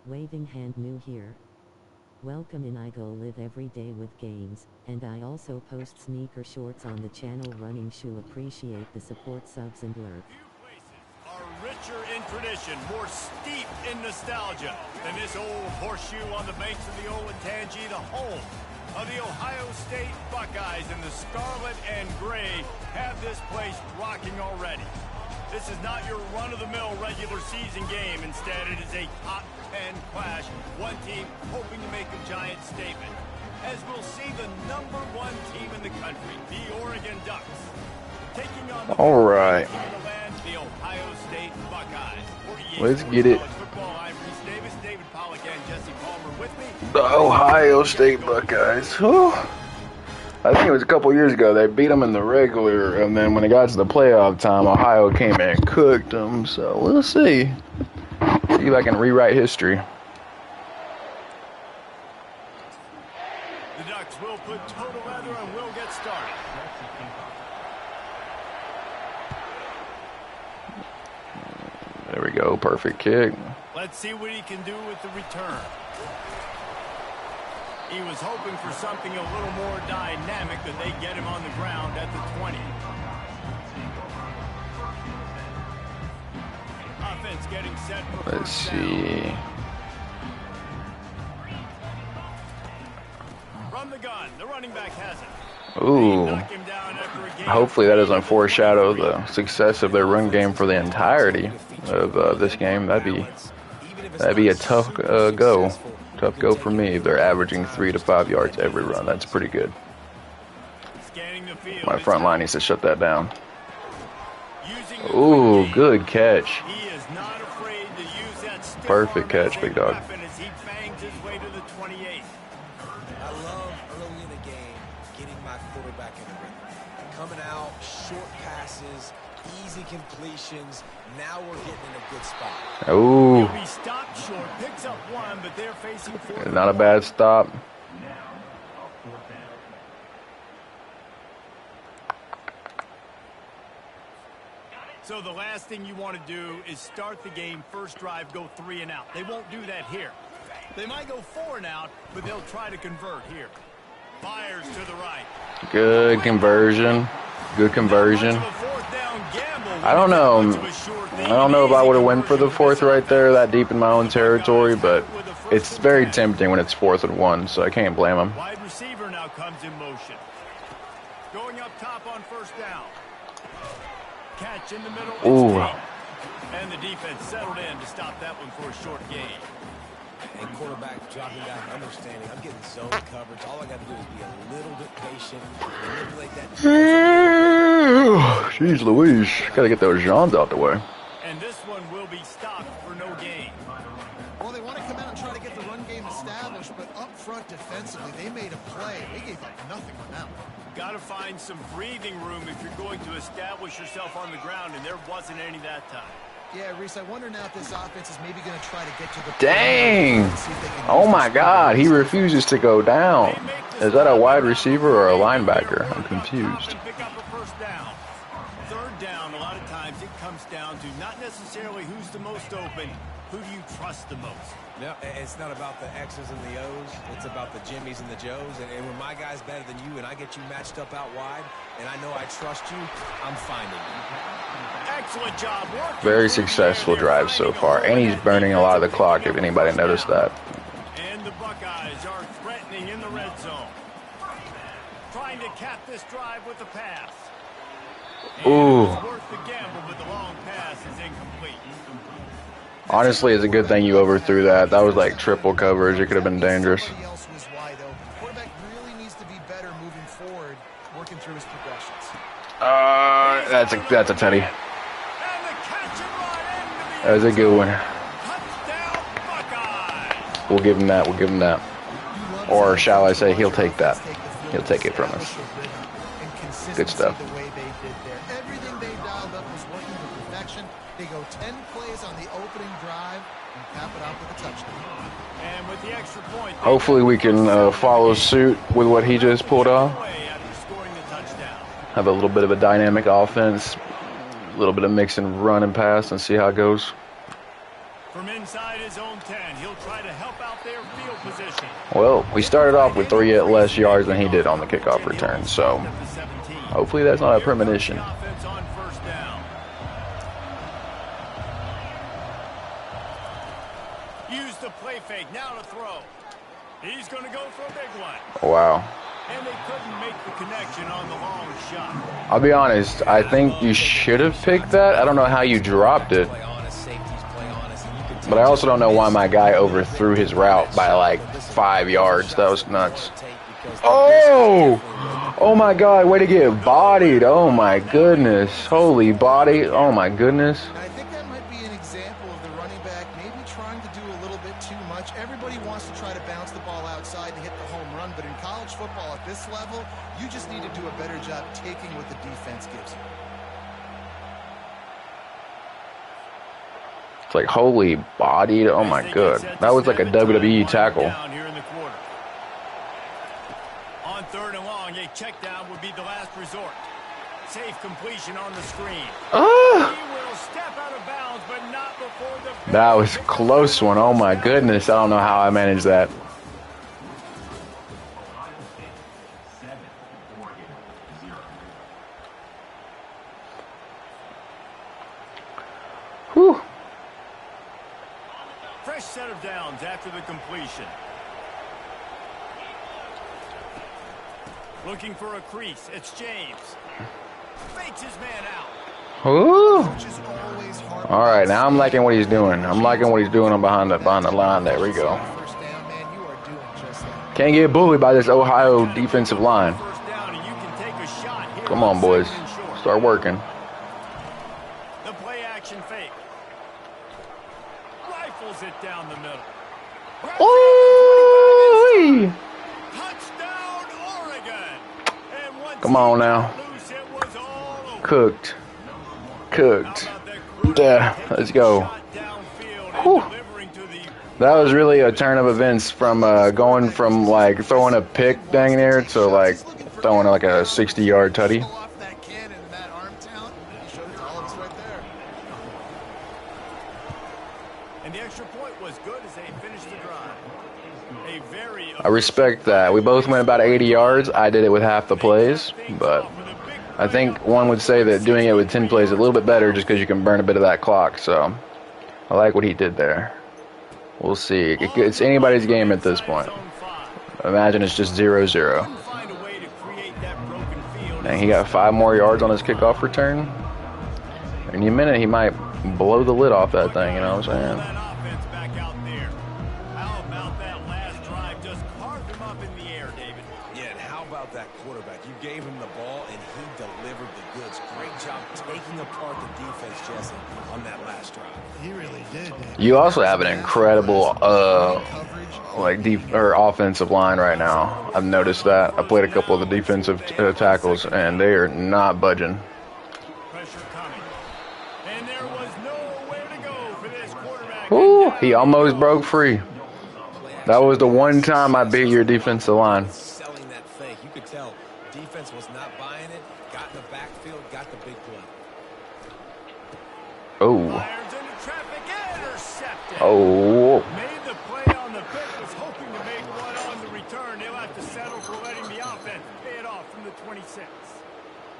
Waving hand new here. Welcome in. I go live every day with games, and I also post sneaker shorts on the channel Running Shoe. Appreciate the support, subs and lurk. Few places are richer in tradition, more steep in nostalgia than this old horseshoe on the banks of the Olentangy, the home of the Ohio State Buckeyes, and the scarlet and gray have this place rocking already. This is not your run-of-the-mill regular season game. Instead, it is a top 10 clash. One team hoping to make a giant statement. As we'll see the #1 team in the country, the Oregon Ducks, taking on the the Ohio State Buckeyes. Let's get it. Football, I'm Reese Davis, David Pollack, and Jesse Palmer with me. The Ohio State Buckeyes. Whew. I think it was a couple years ago they beat them in the regular, and then when it got to the playoff time, Ohio came in and cooked them. So we'll see. See if I can rewrite history. The Ducks will put total leather and will get started. There we go. Perfect kick. Let's see what he can do with the return. He was hoping for something a little more dynamic, that they get him on the ground at the 20. Offense getting set for Let's see. From the gun, the running back has it. Ooh. Hopefully that doesn't foreshadow the success of their run game for the entirety of this game. That'd be a tough go. Tough go for me. They're averaging 3 to 5 yards every run. That's pretty good. My front line needs to shut that down. Ooh, good catch. Perfect catch, big dog. I love early in the game getting my quarterback in the rhythm. Coming out, short passes, easy completions. Now we're getting in a good spot. Ooh. He'll be stopped short, picks up one, but they're facing fourth. Not a bad stop. So the last thing you want to do is start the game, first drive, go 3 and out. They won't do that here. They might go 4 and out, but they'll try to convert here. Fires to the right. Good conversion. Good conversion. I don't know. I don't know if I would have went for the 4th right there, that deep in my own territory, but it's very tempting when it's 4th and 1, so I can't blame him. Wide receiver now comes in motion. Going up top on first down. Catch in the middle. Ooh. And the defense settled in to stop that one for a short gain. And quarterback dropping down, understanding I'm getting zone coverage. All I got to do is be a little bit patient, manipulate that. Jeez Louise. Gotta get those Johns out the way. And this one will be stopped for no gain. Well, they want to come out and try to get the run game established, but up front defensively, they made a play. They gave up nothing on that one. Got to find some breathing room if you're going to establish yourself on the ground, and there wasn't any that time. Yeah, Reese, I wonder now if this offense is maybe going to try to get to the... Dang! Oh my God, he refuses to go down. Is that a wide receiver or a linebacker? I'm confused. Pick up a first down. Third down, a lot of times it comes down to not necessarily who's the most open, who do you trust the most? No, it's not about the X's and the O's. It's about the Jimmys and the Joes. And when my guy's better than you and I get you matched up out wide, and I know I trust you, I'm finding you. Excellent job. Very successful drive so far. And he's burning a lot of the clock, if anybody noticed that. And the Buckeyes are threatening in the red zone. Trying to cap this drive with a pass. Ooh. It's worth the gamble, but the long pass is incomplete. Honestly, it's a good thing you overthrew that. That was like triple coverage. It could have been dangerous. Quarterback really needs to be better moving forward, working through his progressions. That's a teddy. That was a good one. Touchdown, Buckeyes. We'll give him that. We'll give him that. Or shall I say, he'll take that. He'll take it from us. Good stuff. Everything they dialed up was working to perfection. They go 10 plays on the opening drive and cap it off with a touchdown. And with the extra point, Hopefully we can follow suit with what he just pulled off. Have a little bit of a dynamic offense. A little bit of mix and run and pass and see how it goes. From inside his own 10, he'll try to help out their field position. Well, we started off with 3 less yards than he did on the kickoff return, so hopefully that's not a premonition. Use the play fake now to throw. He's going to go for a big one. Wow. And they couldn't make the connection on the long shot. I'll be honest, I think you should have picked that. I don't know how you dropped it. But I also don't know why my guy overthrew his route by like 5 yards. That was nuts. Oh! Oh my God, way to get bodied. Oh my goodness. Holy body. Oh my goodness. I think that might be an example of the running back maybe trying to do a little bit too much. Everybody wants to try to bounce the ball outside and hit the home run, but in college football at this level, you just need to do a better job taking what the defense gives you. It's like holy bodied. Oh my God. That was like a WWE tackle. On 3rd and long, a check down would be the last resort. Safe completion on the screen. He will step out of bounds, but not before the... That was a close one. Oh my goodness. I don't know how I managed that. Whew. Fresh set of downs after the completion. Looking for a crease. It's James. Fakes his man out. Ooh. All right, now I'm liking what he's doing. I'm liking what he's doing behind the line. There we go. Can't get bullied by this Ohio defensive line. Come on, boys. Start working. The play action fake. Rifles it down the middle. Ooh. Touchdown, Oregon. And Come on now. Cooked. Cooked. Yeah, let's go. Whew. That was really a turn of events from going from like throwing a pick dang near to like throwing like a 60-yard tutty. And the extra point was good as they finished the drive. A very I respect that. We both went about 80 yards. I did it with half the plays, but I think one would say that doing it with 10 plays is a little bit better just because you can burn a bit of that clock. So I like what he did there. We'll see. It's anybody's game at this point. Imagine it's just 0-0. And he got 5 more yards on his kickoff return. Any minute he might blow the lid off that thing, you know what I'm saying? Yeah, and how about that quarterback? You gave him the ball, and he delivered the goods. Great job taking apart the defense, Jesse, on that last drive. He really did. You also have an incredible offensive line right now. I've noticed that. I played a couple of the defensive tackles, and they are not budging. Ooh, he almost broke free. That was the one time I beat your defensive line. Selling that fake. You could tell defense was not buying it. Got in the backfield, got the big play. Oh. Oh. Made the play on the pick, was hoping to make one on the return. They'll have to settle for letting the offense pay it off from the 26.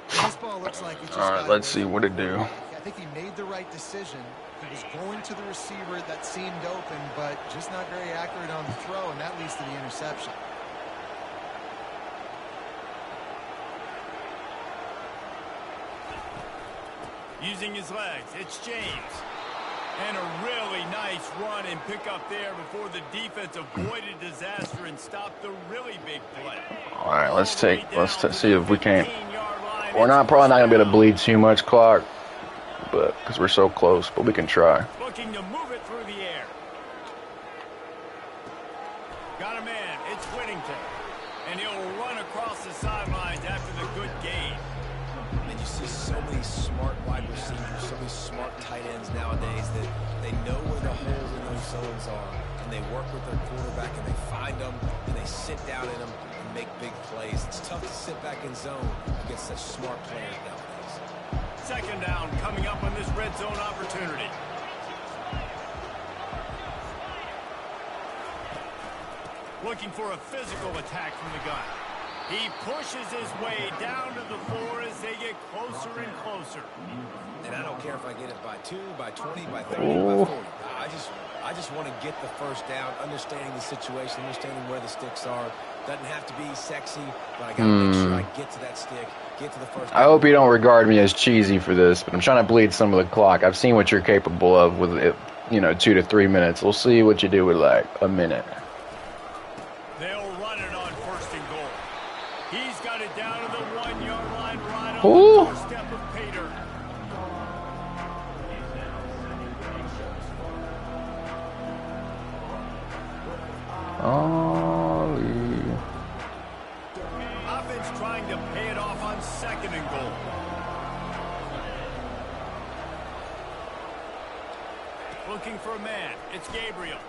This ball looks like it just All right, let's see what it do. I think he made the right decision. He was going to the receiver that seemed open, but just not very accurate on the throw, and that leads to the interception. Using his legs, it's James. And a really nice run and pick up there before the defense avoided disaster and stopped the really big play. All right, let's see if we can't. We're probably not going to be able to bleed too much clock. but because we're so close, but we can try. Looking to move it through the air. Got a man. It's Whittington. And he'll run across the sidelines after the good gain. And you see so many smart wide receivers, so many smart tight ends nowadays that they know where the holes in those zones are. And they work with their quarterback and they find them and they sit down in them and make big plays. It's tough to sit back in zone against such smart players nowadays. Second down coming up on this red zone opportunity. Looking for a physical attack from the gun. He pushes his way down to the floor as they get closer and closer. And I don't care if I get it by 2, by 20, by 30, by 40. I just want to get the first down, understanding the situation, understanding where the sticks are. Doesn't have to be sexy, but I got to make sure I get to that stick, get to the first down. I hope you don't regard me as cheesy for this, but I'm trying to bleed some of the clock. I've seen what you're capable of with it, 2 to 3 minutes. We'll see what you do with like a minute. They'll run it on first and goal. He's got it down to the 1-yard line right Ooh. on the doorstep of Pater. Offense trying to pay it off on second and goal. Looking for a man. It's Gabriel.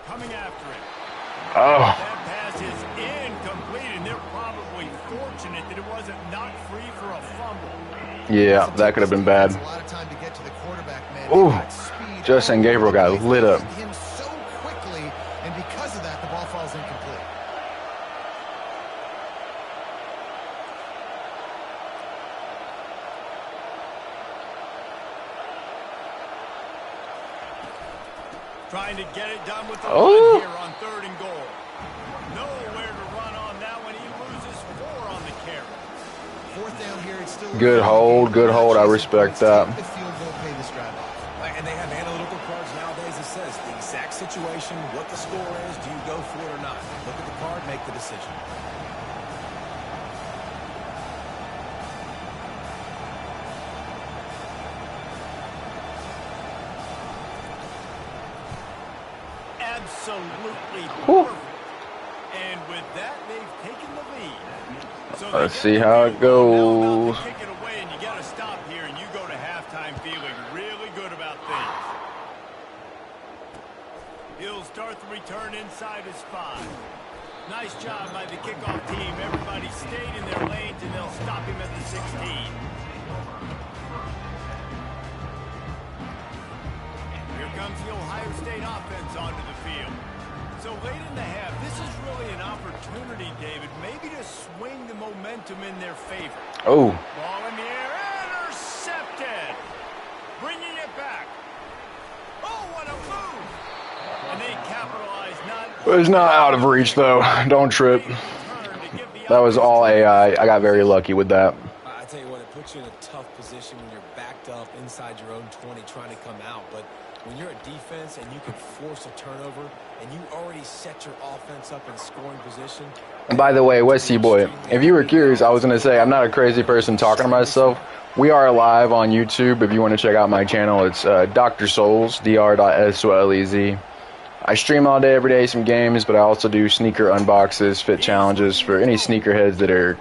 Coming after him. Oh. That pass is incomplete, and they're probably fortunate that it wasn't knocked free for a fumble. Yeah, that could have been bad. A lot of time to get to the quarterback, man. Ooh. They've got speed. Justin Gabriel got lit up. Him so quickly, and because of that, the ball falls incomplete. Trying to get it done with the Oh. run here on third and goal. Nowhere to run on that one. He loses 4 on the carry. Fourth down here, it's still Good hold, good hold. I respect that. The field goal, pay this drive off. And they have analytical cards nowadays that says the exact situation, what the score is, do you go for it or not? Look at the card, make the decision. Absolutely Whew. perfect. And with that, they've taken the lead. So Let's see how it goes. Kick it away, and you got to stop here, and you go to halftime feeling really good about things. He'll start the return inside his 5. Nice job by the kickoff team. Everybody stayed in their lanes, and they'll stop him at the 16. Here comes the Ohio State offense onto the field. So late in the half, this is really an opportunity, David, maybe to swing the momentum in their favor. Oh. Ball in the air, intercepted. Bringing it back. Oh, what a move. And they capitalize not. It's not out of reach, though. Don't trip. That was all AI. I got very lucky with that. I tell you what, it puts you in a tough position when you're backed up inside your own 20 trying to come out. But when you're a defense and you can force a turnover and you already set your offense up in scoring position. And by the way, Westy Boy, if you were curious, I was going to say I'm not a crazy person talking to myself. We are live on YouTube. If you want to check out my channel, it's Dr. Souls, dr.solez. I stream all day, every day, some games, but I also do sneaker unboxes, fit challenges for any sneakerheads that are,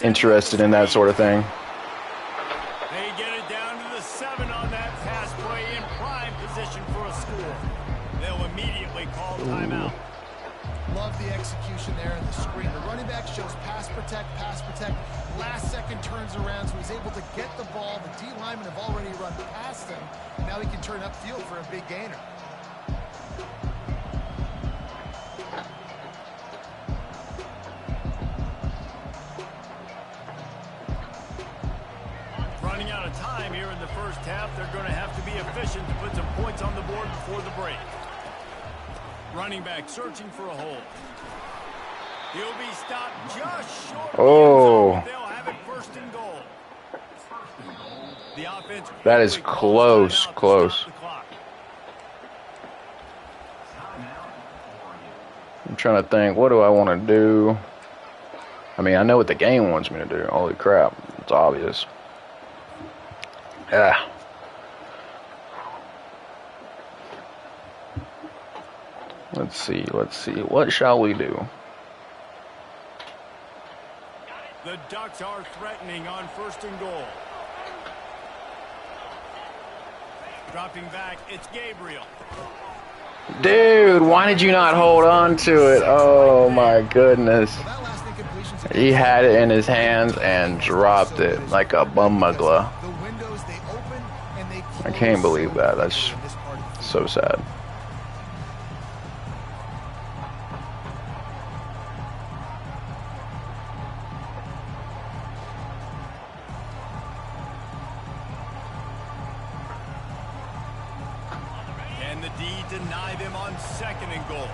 interested in that sort of thing. They get it down to the 7 on that pass play in prime position for a score. They'll immediately call timeout. Love the execution there in the screen. The running back shows pass protect, last second turns around, so he's able to get the ball. The D linemen have already run past him. Now he can turn upfield for a big gainer. Running out of time here in the first half. They're going to have to be efficient to put some points on the board before the break. Running back searching for a hole. He'll be stopped just short. Oh. They'll have it first and goal. The offense. That is close, close. I'm trying to think, what do I want to do? I mean, I know what the game wants me to do. Holy crap, it's obvious. Ah. Let's see. What shall we do? The Ducks are threatening on 1st and goal. Dropping back, it's Gabriel. Dude, why did you not hold on to it? Oh my goodness. He had it in his hands and dropped it like a bummuggler. I can't believe that. That's so sad. Can the D deny them on 2nd and goal?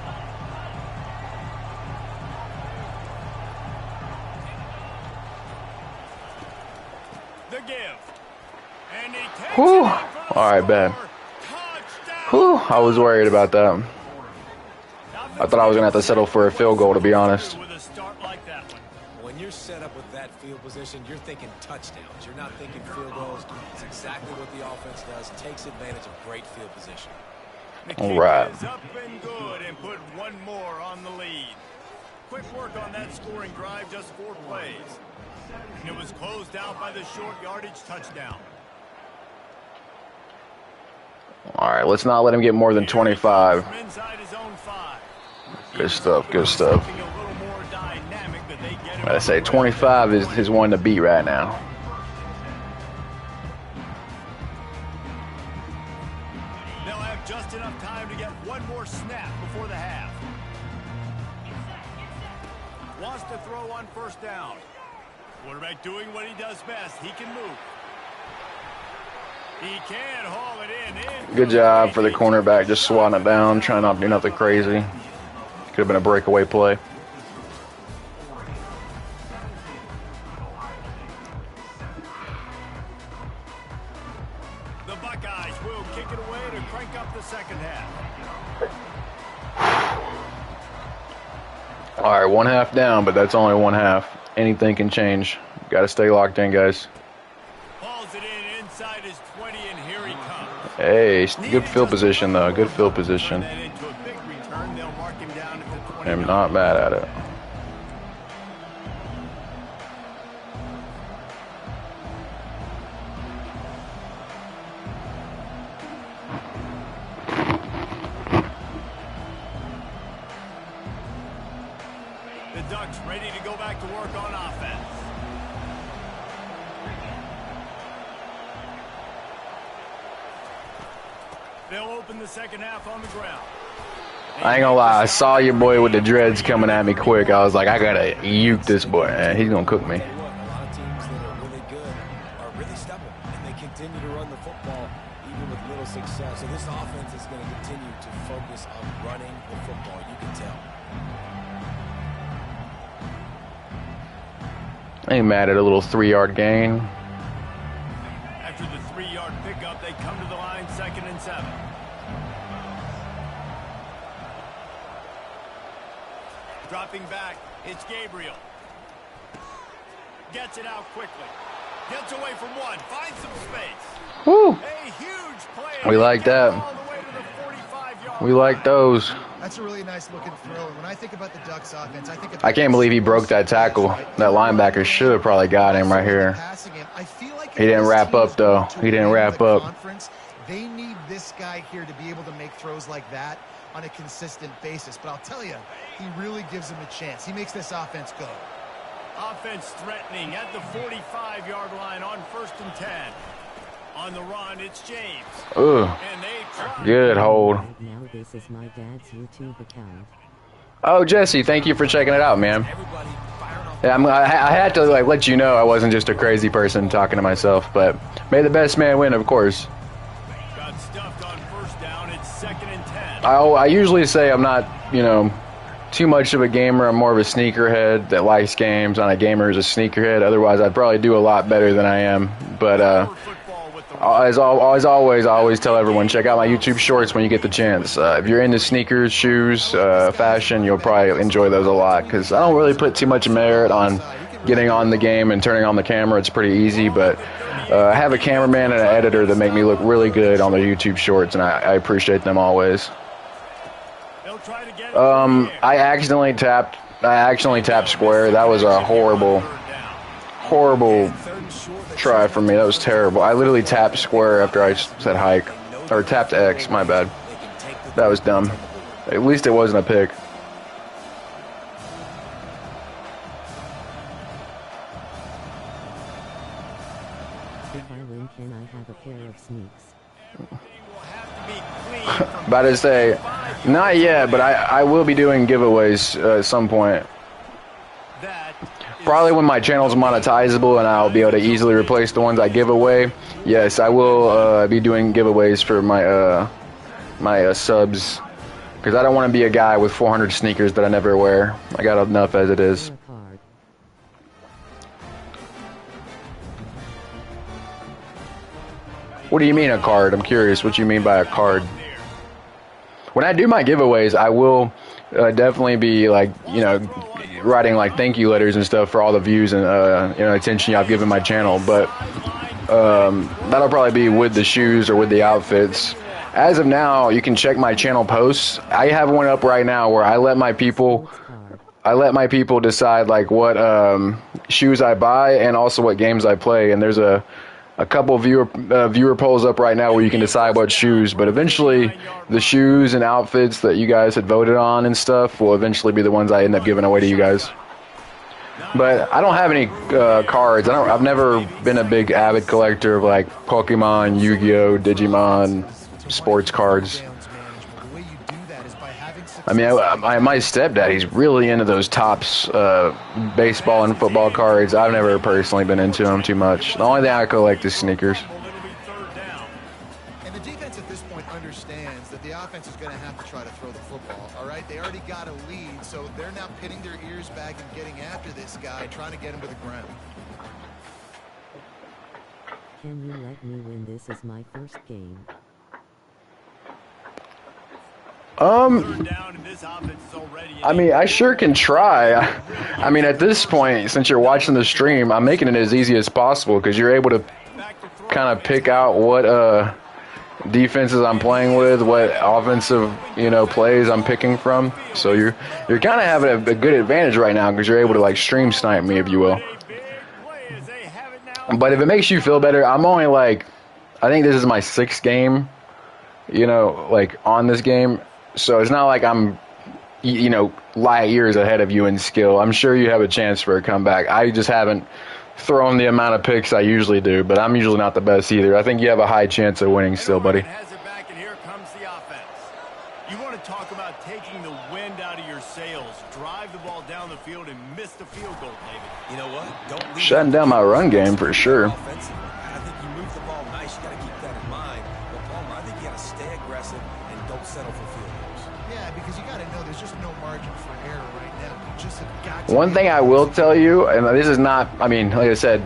The give. And he takes Whew. it out for the All right, score. Ben. Touchdown. Whew. I was worried about that. I thought I was going to have to settle for a field goal, to be honest. With a start like that one. When you're set up with that field position, you're thinking touchdowns. You're not thinking field goals. It's exactly what the offense does. Takes advantage of great field position. The All kick right. is up and good and put one more on the lead. Quick work on that scoring drive, just 4 plays. And it was closed out by the short yardage touchdown. All right, let's not let him get more than 25. From inside his own 5. Good stuff, good stuff. Something a little more dynamic, but they get him I say on the 25 is his one to beat right now. They'll have just enough time to get one more snap before the half. Wants to throw on 1st down. Quarterback doing what he does best. He can move. He can haul it in. Good job for the cornerback, just swatting it down, trying not to do nothing crazy. Could have been a breakaway play. The Buckeyes will kick it away to crank up the 2nd half. All right, 1 half down, but that's only 1 half. Anything can change. Got to stay locked in, guys. Hauls it in inside his 20, and here he comes. Hey, good field position, though. Good field position. Turn that into a big return. They'll mark him down at the 20. I'm not mad at it. The Ducks ready to go back to work on offense. They'll open the 2nd half on the ground. I ain't gonna lie, I saw your boy with the dreads coming at me quick. I was like, I gotta uke this boy, man. He's gonna cook me. A lot of teams that are really good are really stubborn, and they continue to run the football even with little success. So this offense is going to continue to focus on running the football. You can tell. I ain't mad at a little 3-yard gain. After the 3-yard pickup, they come to the line 2nd and 7. Dropping back, it's Gabriel. Gets it out quickly. Gets away from one, finds some space. Woo! A huge play. We like that. All the way to the 45-yard We like those. That's a really nice looking throw. And when I think about the Ducks offense, I think I can't believe he broke that tackle. That linebacker should have probably got him right here. He didn't wrap up, though. He didn't wrap up. They need this guy here to be able to make throws like that on a consistent basis. But I'll tell you, he really gives them a chance. He makes this offense go. Offense threatening at the 45-yard line on 1st and 10. On the run, it's James. Ugh. And they try. Good hold. Right now this is my dad's YouTube account. Oh, Jesse, thank you for checking it out, man. Everybody firing off. Yeah, I had to let you know I wasn't just a crazy person talking to myself, but may the best man win, of course. Got stuffed on 1st down. It's 2nd and 10. I usually say I'm not, too much of a gamer. I'm more of a sneakerhead that likes games. Not a gamer who's a sneakerhead. Otherwise, I'd probably do a lot better than I am. But Football with the as always, I always tell everyone, check out my YouTube shorts when you get the chance. If you're into sneakers, shoes, fashion, you'll probably enjoy those a lot. Because I don't really put too much merit on getting on the game and turning on the camera. It's pretty easy, but I have a cameraman and an editor that make me look really good on the YouTube shorts, and I appreciate them always. I accidentally tapped square. That was a horrible try for me. That was terrible. I literally tapped square after I said hike, or tapped X. My bad. That was dumb. At least it wasn't a pick. If I win, can I have a pair of sneaks? About to say, not yet, but I will be doing giveaways at some point. Probably when my channel's monetizable and I'll be able to easily replace the ones I give away. Yes, I will be doing giveaways for my my subs, because I don't want to be a guy with 400 sneakers that I never wear. I got enough as it is. What do you mean a card? I'm curious what you mean by a card. When I do my giveaways, I will definitely be, like, you know, writing like thank you letters and stuff for all the views and you know, attention I've given my channel. But that'll probably be with the shoes or with the outfits. As of now, you can check my channel posts. I have one up right now where I let my people decide like what shoes I buy and also what games I play. And there's a couple viewer polls up right now where you can decide what shoes, but eventually the shoes and outfits that you guys had voted on and stuff will eventually be the ones I end up giving away to you guys. But I don't have any cards. I've never been a big avid collector of like Pokemon, Yu-Gi-Oh, Digimon, sports cards. I mean, my stepdad, he's really into those Topps baseball and football cards. I've never personally been into them too much. The only thing I collect is sneakers. And the defense at this point understands that the offense is going to have to try to throw the football, all right? They already got a lead, so they're now pitting their ears back and getting after this guy, trying to get him to the ground. Can you let me win? This is my first game. I mean, I sure can try. I mean, at this point, since you're watching the stream, I'm making it as easy as possible because you're able to kind of pick out what defenses I'm playing with, what offensive, you know, plays I'm picking from. So you're kind of having a good advantage right now because you're able to like stream snipe me, if you will. But if it makes you feel better, I'm only like, I think this is my 6th game, you know, like on this game. So it's not like I'm, you know, light years ahead of you in skill. I'm sure you have a chance for a comeback. I just haven't thrown the amount of picks I usually do, but I'm usually not the best either. I think you have a high chance of winning still, buddy. Has it back, and here comes the offense. You want to talk about taking the wind out of your sails. Drive the ball down the field and miss the field goal, David. You know what? Don't shutting down my run game for sure. I think you move the ball nice. You got to keep that in mind. But Palmer, I think you got to stay aggressive and don't settle for field goals. Yeah, because you got to know there's just no margin for error right now. You just have got to. One thing I will tell you, and this is not, I mean, like I said,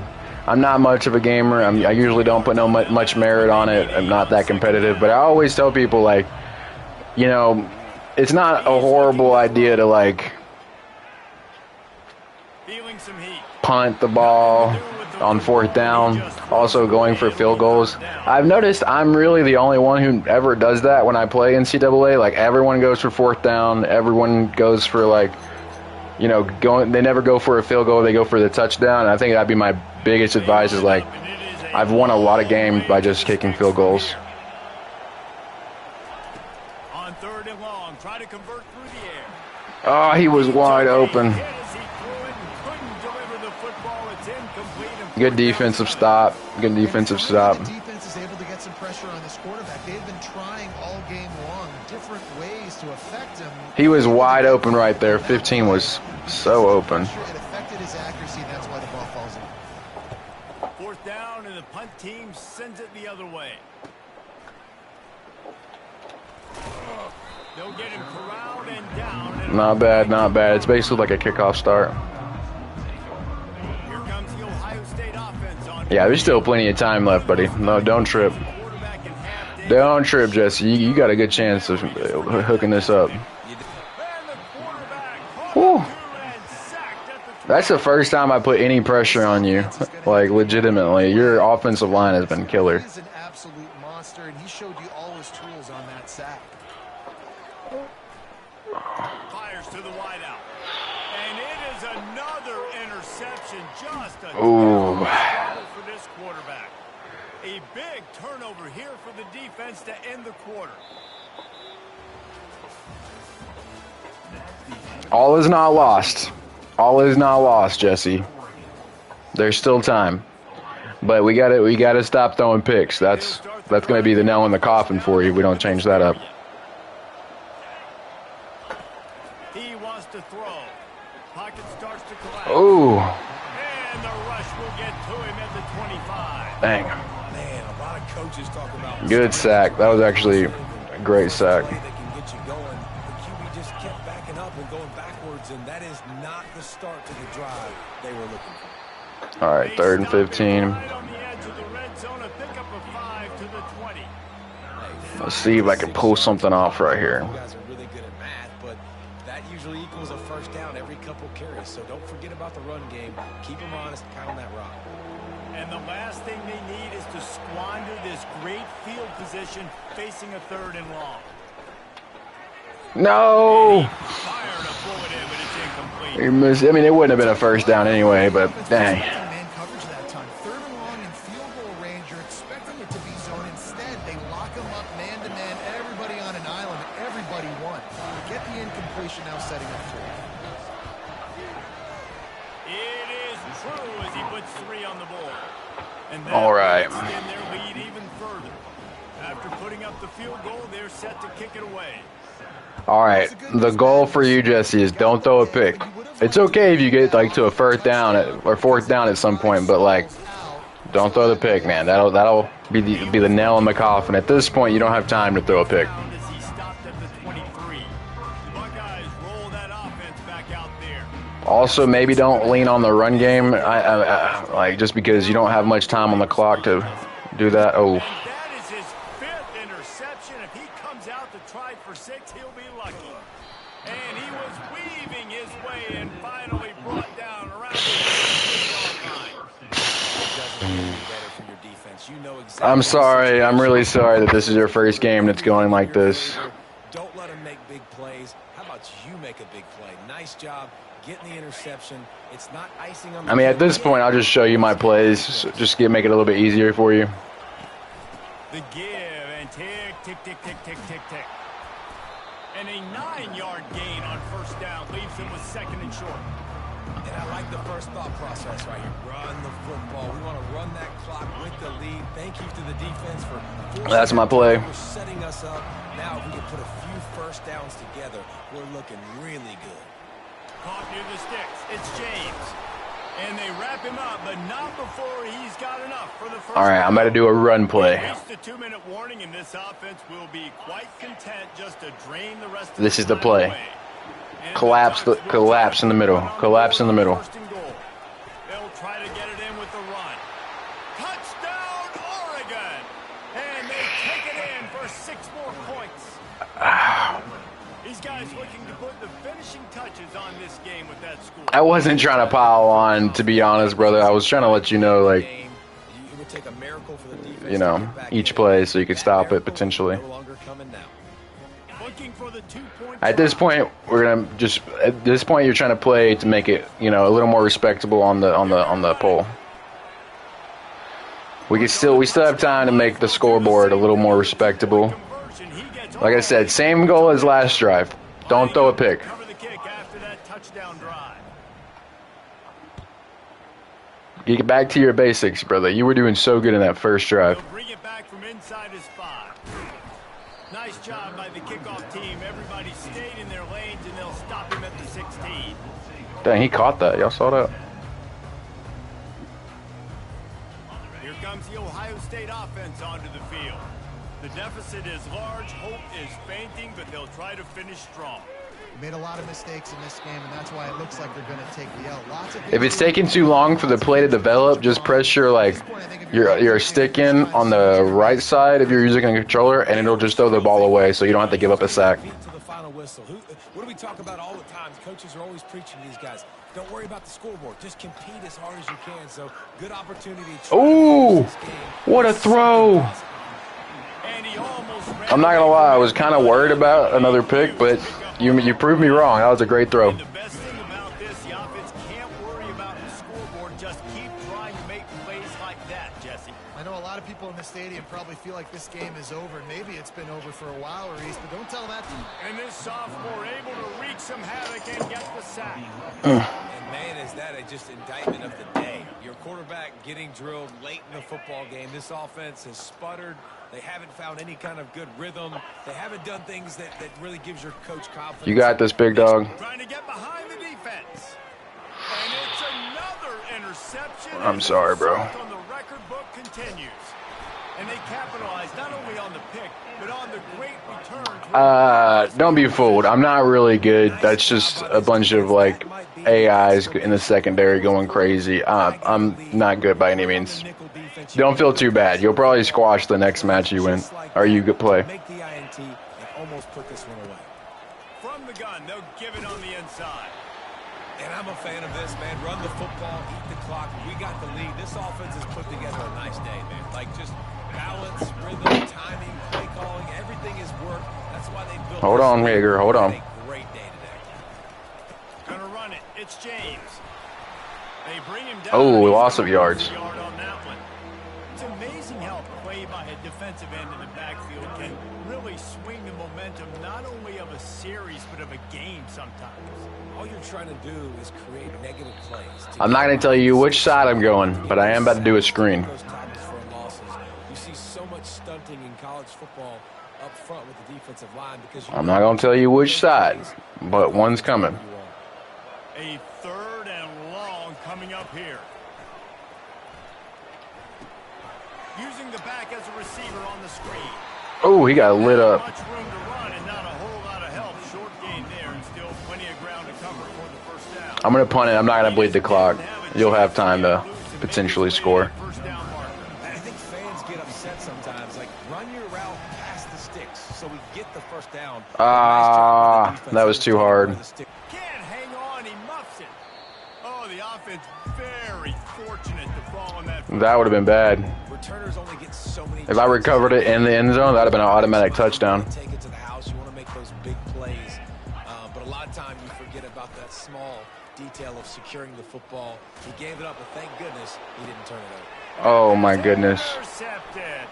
I'm not much of a gamer. I usually don't put much merit on it. I'm not that competitive. But I always tell people, like, you know, it's not a horrible idea to, like, punt the ball on 4th down, also going for field goals. I've noticed I'm really the only one who ever does that when I play NCAA. Like, everyone goes for 4th down. Everyone goes for, like, you know, they never go for a field goal. They go for the touchdown. And I think that'd be my biggest advice is, like, I've won a lot of games by just kicking field goals. On 3rd and long, try to convert through the air. Oh, he was wide open. Good defensive stop. Good defensive stop. The defense is able to get some pressure on this quarterback. They've been trying all game long different ways to affect him. He was wide open right there. 15 was so open. It affected his accuracy, and that's why the ball falls in. 4th down, and the punt team sends it the other way. They'll get him corralled and down. Not bad, not bad. It's basically like a kickoff start. Yeah, there's still plenty of time left, buddy. No, don't trip. Don't trip, Jesse. You got a good chance of hooking this up. Whew. That's the first time I put any pressure on you, like legitimately. Your offensive line has been killer. He is an absolute monster, and he showed you all his tools on that sack. Fires to the wideout. And it is another interception. Just a Ooh. struggle for this quarterback. A big turnover here for the defense to end the quarter. All is not lost. All is not lost, Jesse. There's still time. But we gotta stop throwing picks. That's gonna be the nail in the coffin for you if we don't change that up. He wants to throw. Pocket starts to collapse. Ooh. And the rush will get to him at the 25. Dang. Man, a lot of coaches talk about Good sack. That was actually a great sack. They can get you going. The QB just kept backing up and going backwards, and that is not the start to the drive they were looking for. All right, 3rd and 15. Right on the edge of the red zone, a pickup of 5 to the 20. Let's see if I can pull something off right here. You guys are really good at math, but that usually equals a first down every couple carries. So don't forget about the run game. Keep them honest, pound that rock. And the last thing they need is to squander this great field position facing a 3rd and long. No. Fired a bullet in, but it's incomplete. He missed. I mean, it wouldn't have been a first down anyway, but dang. Man coverage that time. 3rd and long in field goal range. You're expecting it to be zone. Instead, they lock him up man to man. Everybody on an island. Everybody won. Get the incompletion now, setting up 4. It is true as he puts 3 on the board. And that All right. will extend their lead even further. After putting up the field goal, they're set to kick it away. All right, the goal for you, Jesse, is don't throw a pick. It's okay if you get like to a 4th down at some point, but like, don't throw the pick, man. That'll be the nail in the coffin. At this point, you don't have time to throw a pick. As he stopped at the 23. The Buckeyes roll that offense back out there. Also, maybe don't lean on the run game, like just because you don't have much time on the clock to do that. Oh. And that is his 5th interception. If he comes out to try for 6, he'll be lucky. And he was weaving his way and finally brought down around the 3-yard line. I'm sorry. I'm really sorry that this is your first game that's going like this. Don't let him make big plays. How about you make a big play? Nice job getting the interception. It's not icing on the I mean, at this point, I'll just show you my plays, just to make it a little bit easier for you. The give and tick, tick, tick, tick, tick, tick, tick. And a 9-yard gain on 1st down leaves him with 2nd and short. And I like the first thought process right here. Run the football. We want to run that clock with the lead. Thank you to the defense for That's my play. For setting us up. Now if we can put a few 1st downs together, we're looking really good. Caught near the sticks. It's James. And they wrap him up, but not before he's got enough for the first. All right, I'm about to do a run play. At least a 2-minute warning, and this offense will be quite content just to drain the rest of This the is the time play. away. And Collapse the Ducks will collapse in the middle. on Collapse in the middle. 1st and goal. They'll try to get it in with the run. Touchdown, Oregon! And they take it in for 6 more points. These guys looking to put the finishing touches on this game with that score. I wasn't trying to pile on, to be honest, brother. I was trying to let you know, like, It would take a miracle for the defense you know, to get back each in. play so you could That stop it miracle potentially. no longer coming now. Looking for the 2-point At this point, we're gonna just. At this point, you're trying to play to make it, you know, a little more respectable on the poll. We still have time to make the scoreboard a little more respectable. conversion. He gets Like I said, same goal as last drive. Don't throw a pick. Cover the kick after that touchdown drive. Get back to your basics, brother. You were doing so good in that first drive. He'll bring it back from inside his 5. Nice job by the kickoff team. Everybody stayed in their lanes, and they'll stop him at the 16. Dang, he caught that. Y'all saw that? Here comes the Ohio State offense onto the field. The deficit is large, hope is fainting, but they'll try to finish strong. Made a lot of mistakes in this game, and that's why it looks like they're going to take the L. Lots of If it's taking too long for the play to develop, just press your stick in on the right side if you're using a controller, and it'll just throw the ball away, so you don't have to give up a sack. Feet to the final whistle. What do we talk about all the time? Coaches are always preaching to these guys. Don't worry about the scoreboard. Just compete as hard as you can. So good opportunity. Ooh, what a throw. I'm not going to lie, I was kind of worried about another pick, but you proved me wrong. That was a great throw. And the best thing about this, the offense can't worry about the scoreboard. Just keep trying to make plays like that, Jesse. I know a lot of people in the stadium probably feel like this game is over. Maybe it's been over for a while, Reese, but don't tell that to me. And this sophomore able to wreak some havoc and get the sack. And man, is that just indictment of the day. Your quarterback getting drilled late in the football game. This offense has sputtered. They haven't found any kind of good rhythm. They haven't done things that really gives your coach confidence. You got this, big dog. Trying to get behind the defense. And it's another interception. I'm sorry, bro. On the record book continues. And they capitalize not only on the pick, but on the great return. Don't be fooled. I'm not really good. That's just a bunch of, like, AIs in the secondary going crazy. I'm not good by any means. Don't feel too bad. You'll probably squash the next match you win, or you could play. Make the INT and almost put this one away. From the gun, they'll give it on the inside. And I'm a fan of this, man. Run the football, eat the clock. We got the lead. This offense has put together a nice day, man. Like, just balance, rhythm, timing, play calling, everything is work. That's why they built. Hold on, Hager. Hold on. A great day today. Gonna run it. It's James. They bring him down. Oh, loss of yards. On that one. It's amazing how play by a defensive end in the backfield can really swing the momentum not only of a series but of a game sometimes. All you're trying to do is create negative plays. I'm not going to tell you which side I'm going, but I am about to do a screen. You see so much stunting in college football up front with the defensive line because I'm not going to tell you which side, but one's coming. A third and long coming up here. Using the back as a receiver on the screen. Oh, he got lit up. Much room to run and not a whole lot of help. Short gain there and still plenty of ground to cover for the first down. I'm going to punt it. I'm not going to bleed the clock. You'll have time to potentially score. First down marker. I think fans get upset sometimes. Like, run your route past the sticks so we get the first down. That was too hard. Can't hang on. He muffs it. Oh, the offense very fortunate to fall on that. That would have been bad. Returners only get so many. If I recovered it in the end zone, that would have been an automatic touchdown. Take it to the house. You want to make those big plays, but a lot of time you forget about that small detail of securing the football. He gave it up, but thank goodness he didn't turn it over. Oh my goodness. Intercepted.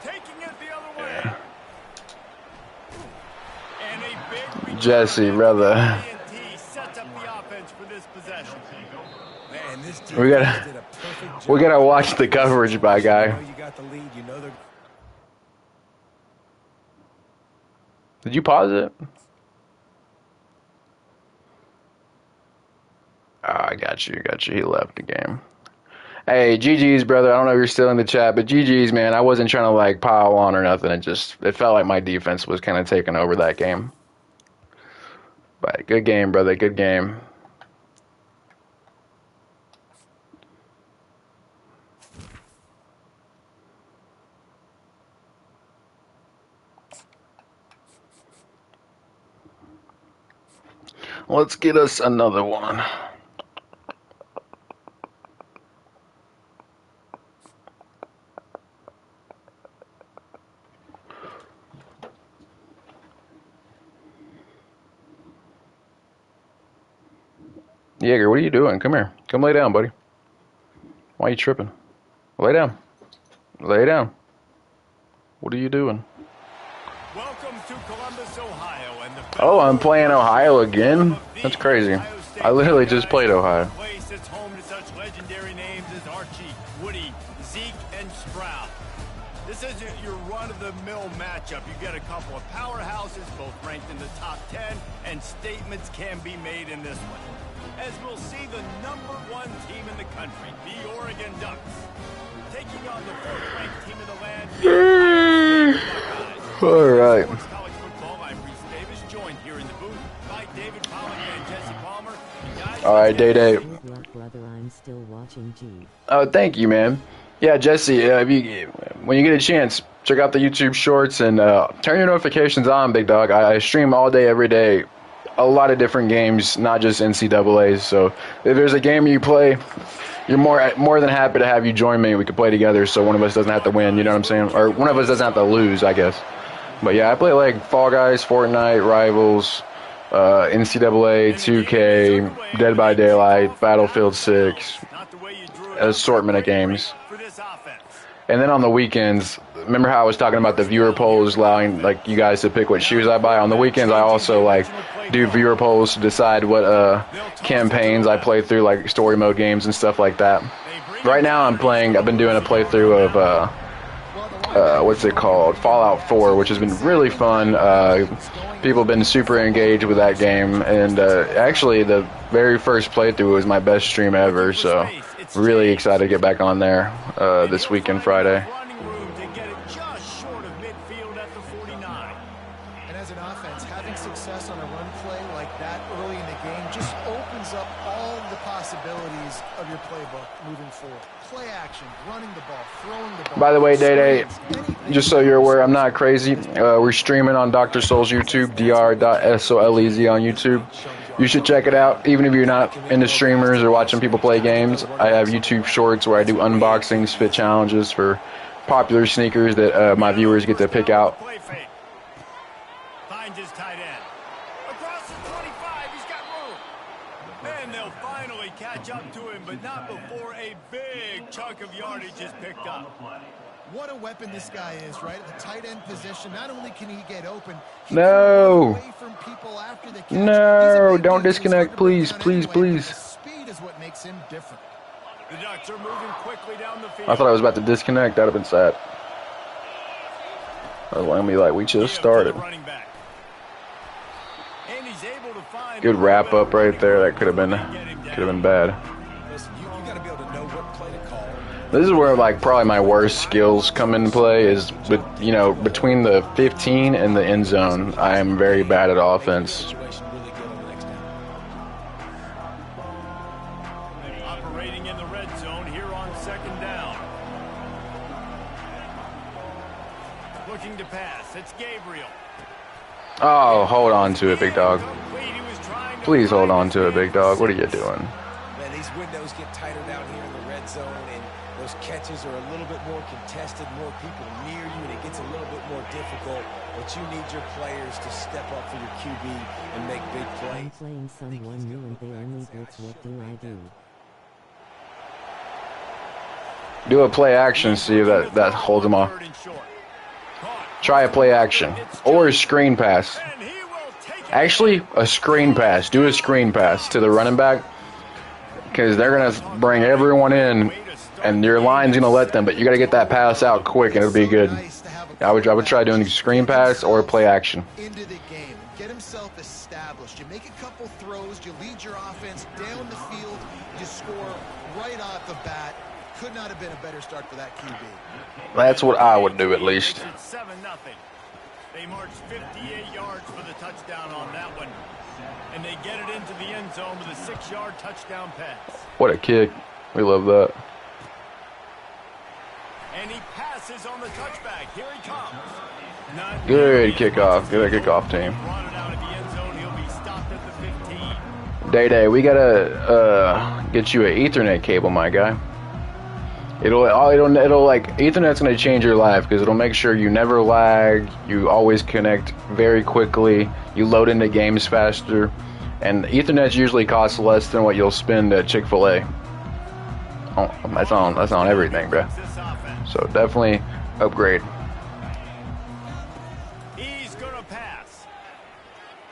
Taking it the other way. And a big Jesse, brother. sets up the offense for this possession. Man, this We gotta watch the coverage, by guy. You got the lead. You know they're. Did you pause it? Oh, I got you. He left the game. Hey, GG's, brother. I don't know if you're still in the chat, but GG's, man. I wasn't trying to, like, pile on or nothing. It felt like my defense was kind of taking over that game. But good game, brother. Good game. Let's get us another one. Jaeger, what are you doing? Come here. Come lay down, buddy. Why are you tripping? Lay down. Lay down. What are you doing? Welcome to Columbus, Ohio. And the Oh, I'm playing Ohio again? That's crazy. I literally just played Ohio. Place that's home to such legendary names as Archie, Woody, Zeke, and Stroud. This isn't your run-of-the-mill matchup. You get a couple of powerhouses, both ranked in the top 10, and statements can be made in this one. As we'll see the #1 team in the country, the Oregon Ducks, taking on the 4th-ranked team in the land, the Buckeyes. All right. College football, I'm Reese Davis, joined here in the booth by David Pollock and Jesse Palmer. Guys, All right, Day. Good luck, brother. I'm still watching G. Oh, thank you, man. Yeah, Jesse, when you get a chance, check out the YouTube shorts and turn your notifications on, big dog. I stream all day, every day a lot of different games, not just NCAAs. So if there's a game you play, you're more than happy to have you join me. We could play together, so one of us doesn't have to win. You know what I'm saying? Or one of us doesn't have to lose, I guess. But yeah, I play like Fall Guys, Fortnite, Rivals, NCAA, 2K, Dead by Daylight, Battlefield 6, an assortment of games. And then on the weekends, remember how I was talking about the viewer polls, allowing like you guys to pick what shoes I buy? On the weekends, I also like do viewer polls to decide what campaigns I play through, like story mode games and stuff like that. Right now, I've been doing a playthrough of what's it called, Fallout 4, which has been really fun. People have been super engaged with that game, and actually the very first playthrough was my best stream ever, so really excited to get back on there this weekend, Friday. And as an offense, having success on a run play like that early in the game just opens up all the possibilities of your playbook moving forward. Play action, running the ball, throwing the ball. By the way, Day, just so you're aware, I'm not crazy. We're streaming on Dr. Soul's YouTube, dr.solez on YouTube. You should check it out, even if you're not into streamers or watching people play games. I have YouTube shorts where I do unboxings, fit challenges for popular sneakers that my viewers get to pick out. Finds his tight end. Across the 25, he's got room. And they'll finally catch up to him, but not before a big chunk of yardage is picked up. What a weapon this guy is, right? At the tight end position, not only can he get open, he no, can away from people after the catch. No, don't disconnect, please, please, please. Speed is what makes him different. The Ducks are moving quickly down the field. I thought I was about to disconnect. That'd have been sad. Let me like we just started. Good wrap up right there. That could have been bad. This is where like probably my worst skills come into play is, between the 15 and the end zone. I am very bad at offense. Operating in the red zone here on second down. Looking to pass. It's Gabriel. Oh, hold on to it, big dog. Please hold on to it, big dog. What are you doing? Man, these windows get tighter down here in the red zone, and those catches are a little bit more contested, more people near you, and it gets a little bit more difficult. But you need your players to step up for your QB and make big plays. I'm playing someone new and they only blitz. What do I do? Do a play action, see if that holds them off. Try a play action or a screen pass. Actually, a screen pass. Do a screen pass to the running back, because they're going to bring everyone in, and your line's going to let them, but you got to get that pass out quick, and it'll be good. I would try doing a screen pass or a play action. Into the game, get himself established. You make a couple throws, you lead your offense down the field, you score right off the bat. Could not have been a better start for that QB. That's what I would do, at least. It's 7-0. They march 58 yards for the touchdown on that one. And they get it into the end zone with a 6-yard touchdown pass. What a kick. We love that. And he passes on the touchback. Here he comes. Good kickoff. Good kickoff, team. Brought it out of the end zone. He'll be stopped at the 15. Day, we got to get you an Ethernet cable, my guy. It'll like, Ethernet's going to change your life, because it'll make sure you never lag, you always connect very quickly, you load into games faster, and Ethernet usually costs less than what you'll spend at Chick-fil-A. Oh, that's on everything, bro. So definitely upgrade. He's going to pass.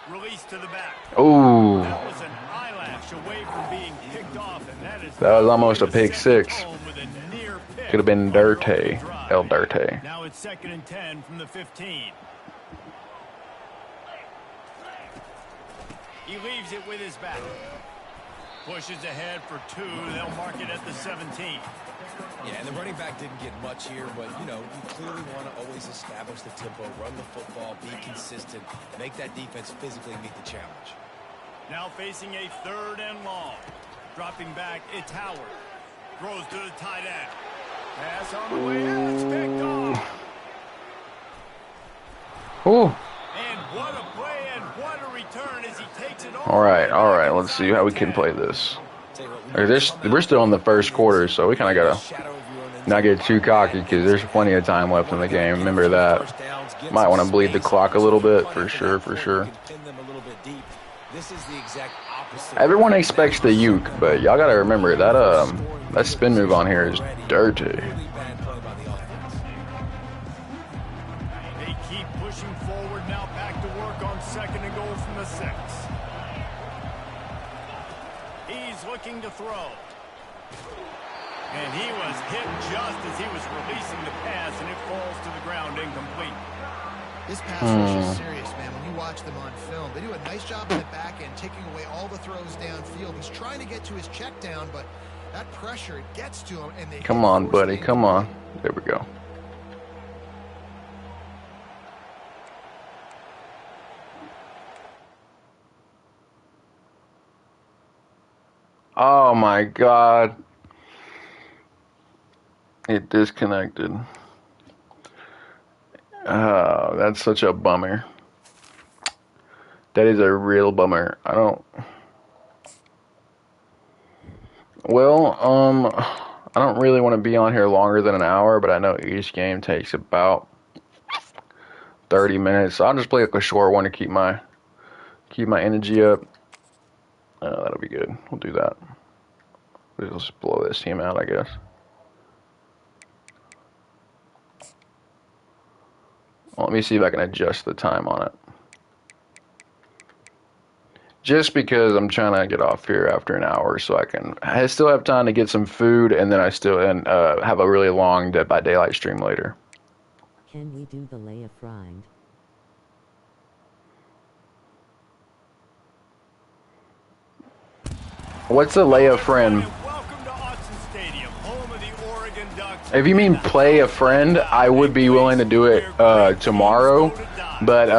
Release to the back. Ooh. That was an eyelash away from being picked off, and that was almost a pick six. Could have been dirty. El dirty. Now it's 2nd and 10 from the 15. He leaves it with his back. Pushes ahead for 2. They'll mark it at the 17. Yeah, and the running back didn't get much here, but, you clearly want to always establish the tempo, run the football, be consistent, make that defense physically meet the challenge. Now facing a 3rd and long. Dropping back, it's Howard. Throws to the tight end. Pass on the way out. It's picked off. Ooh. And what a play and what a return as he takes All right. Let's see how we can play this. We're still in the first quarter, so we kind of gotta not get too cocky because there's plenty of time left in the game. Remember that. Might want to bleed the clock a little bit for sure. Everyone expects the uke, but y'all gotta remember that spin move on here is dirty. They keep pushing forward now, back to work on 2nd and goal from the 6. He's looking to throw. And he was hit just as he was releasing the pass, and it falls to the ground incomplete. This pass rush is serious, man. When you watch them on film, they do a nice job in the back end, taking away all the throws downfield. He's trying to get to his check down, but that pressure, it gets to him. And they come on, buddy. Come on. There we go. Oh, my God. It disconnected. Oh, that's such a bummer. That is a real bummer. I don't really want to be on here longer than an hour, but I know each game takes about 30 minutes. So I'll just play like a short one to keep my energy up. That'll be good. We'll do that. We'll just blow this team out, I guess. Well, let me see if I can adjust the time on it. Just because I'm trying to get off here after an hour, so I still have time to get some food, and then I still have a really long Dead by Daylight stream later. Can we do the lay of friend? What's a lay a friend? If you mean play a friend, I would be willing to do it tomorrow, but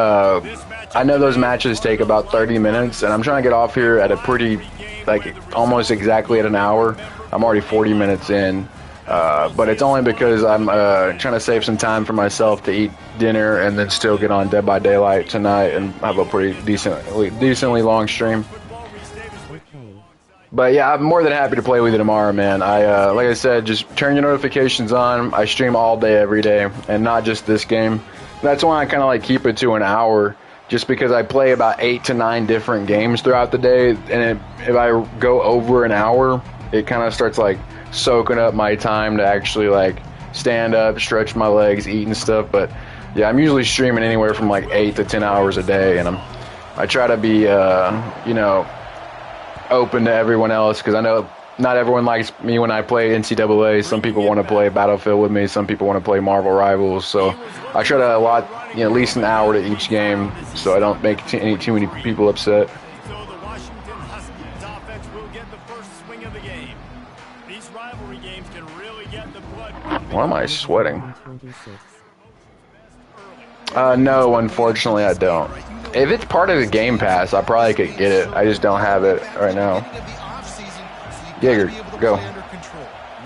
I know those matches take about 30 minutes, and I'm trying to get off here at a pretty, like, almost exactly at an hour. I'm already 40 minutes in, but it's only because I'm trying to save some time for myself to eat dinner and then still get on Dead by Daylight tonight and have a pretty decently long stream. But yeah, I'm more than happy to play with you tomorrow, man. Like I said, just turn your notifications on. I stream all day, every day, and not just this game. That's why I kind of like keep it to an hour, just because I play about 8 to 9 different games throughout the day, and if I go over an hour, it kind of starts like soaking up my time to actually like stand up, stretch my legs, eat and stuff. But yeah, I'm usually streaming anywhere from like 8 to 10 hours a day, and I try to be, open to everyone else, because I know not everyone likes me when I play NCAA. Some people want to play Battlefield with me. Some people want to play Marvel Rivals. So I try to allot at least an hour to each game, so I don't make too many people upset. Why am I sweating? No, unfortunately I don't. If it's part of the Game Pass, I probably could get it. I just don't have it right now. Jaeger, go.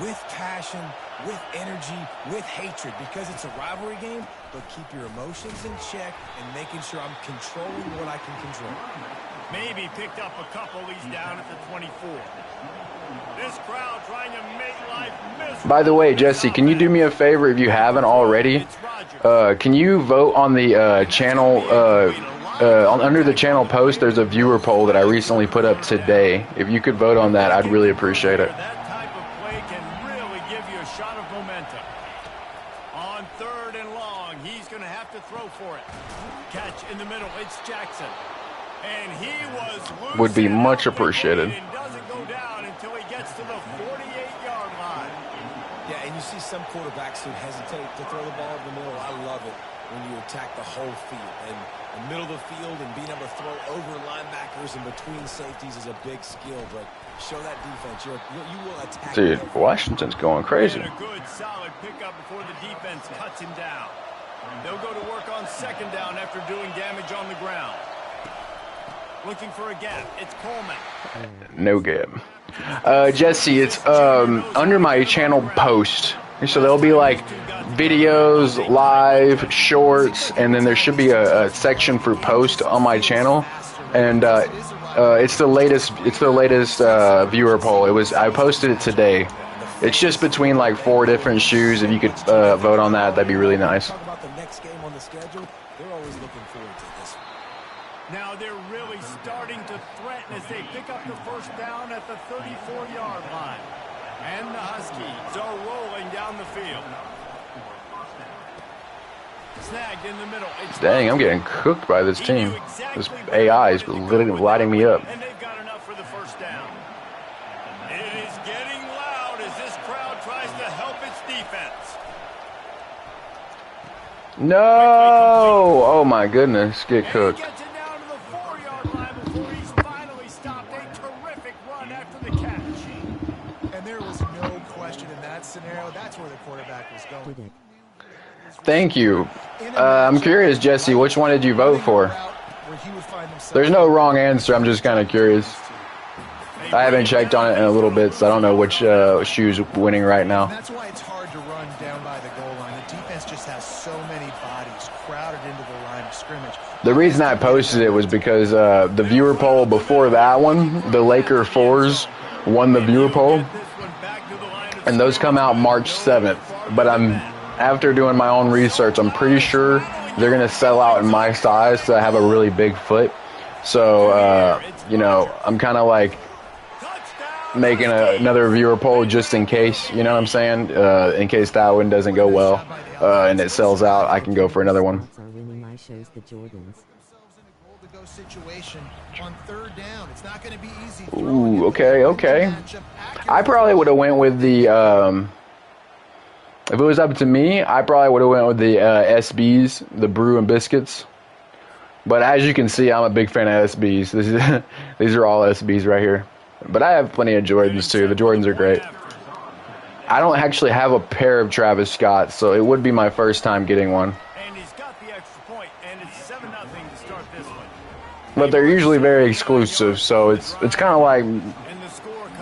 With passion, with energy, with hatred, because it's a rivalry game, but keep your emotions in check and making sure I'm controlling what I can control. Maybe picked up a couple. He's down at the 24. This crowd trying to make life miserable. By the way, Jesse, can you do me a favor if you haven't already? Can you vote on the channel, under the channel post, there's a viewer poll that I recently put up today. If you could vote on that, I'd really appreciate it. That type of play can really give you a shot of momentum. On 3rd and long, he's going to have to throw for it. Catch in the middle, it's Jackson. And he was would be much appreciated. And doesn't go down until he gets to the 48-yard line. Yeah, and you see some quarterbacks who hesitate to throw the ball in the middle. I love it when you attack the whole field. And the middle of the field and being able to throw over linebackers and between safeties is a big skill. But show that defense. You will attack. Dude, Washington's going crazy. And a good, solid pickup before the defense cuts him down. They'll go to work on 2nd down after doing damage on the ground. Looking for a gap. It's Coleman. No gap. Jesse, it's under my channel post. So there'll be like videos, live, shorts, and then there should be a section for post on my channel. And It's the latest. It's the latest viewer poll. I posted it today. It's just between like 4 different shoes. If you could vote on that, that'd be really nice. Talk about the next game on the schedule. They're always looking forward to this. Now they're really starting to threaten as they pick up the first down at the 34-yard line. And the Huskies are rolling down the field. Snagged in the middle. Dang, I'm getting cooked by this team. This AI is literally lighting me up. And they've got enough for the first down. It is getting loud as this crowd tries to help its defense. No! Oh my goodness, get cooked. Gets it down to the 4-yard line before he's finally stopped. A terrific run after the catch. And there was no question in that scenario. That's where the quarterback was going. Did it. Thank you. I'm curious, Jesse, which one did you vote for? There's no wrong answer. I'm just kind of curious. I haven't checked on it in a little bit, so I don't know which shoe's winning right now. That's why it's hard to run down by the goal line. The defense just has so many bodies crowded into the line of scrimmage. The reason I posted it was because the viewer poll before that one, the Laker 4s won the viewer poll, and those come out March 7th. But after doing my own research, I'm pretty sure they're going to sell out in my size because I have a really big foot. So, you know, I'm kind of like making another viewer poll just in case, you know what I'm saying? In case that one doesn't go well and it sells out, I can go for another one. Are winning my shows, the Jordans. Situation on 3rd down. It's not going to be easy. Ooh, okay. I probably would have went with the... if it was up to me, I probably would have went with the SBs, the Brew and Biscuits. But as you can see, I'm a big fan of SBs. These are all SBs right here. But I have plenty of Jordans too. The Jordans are great. I don't actually have a pair of Travis Scott, so it would be my first time getting one. And he's got the extra point, and it's 7-0 to start this one. But they're usually very exclusive, so it's kind of like